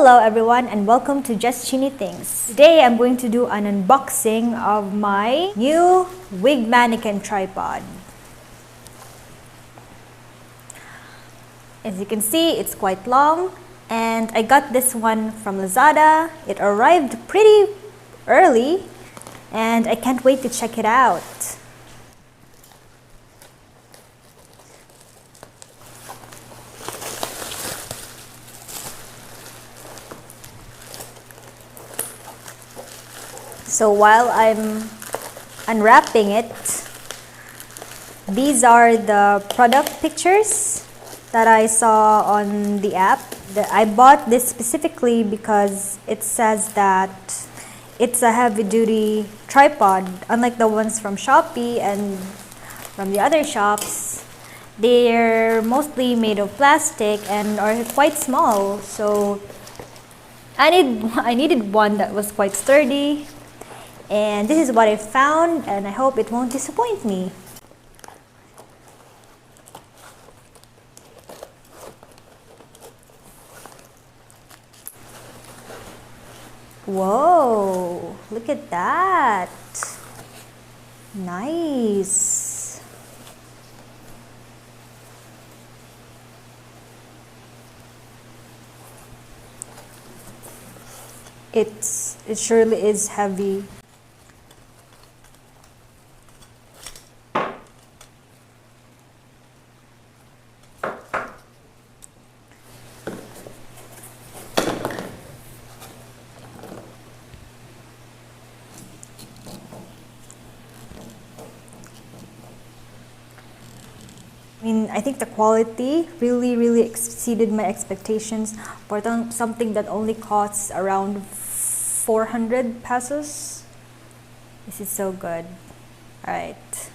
Hello everyone and welcome to Just Chini Things. Today I'm going to do an unboxing of my new wig mannequin tripod. As you can see, it's quite long and I got this one from Lazada. It arrived pretty early and I can't wait to check it out. So while I'm unwrapping it, these are the product pictures that I saw on the app. I bought this specifically because it says that it's a heavy-duty tripod, unlike the ones from Shopee and from the other shops. They're mostly made of plastic and are quite small, so I needed one that was quite sturdy. And this is what I found, and I hope it won't disappoint me. Whoa, look at that. Nice. It surely is heavy. I think the quality really exceeded my expectations for something that only costs around 400 pesos. This is so good. Alright.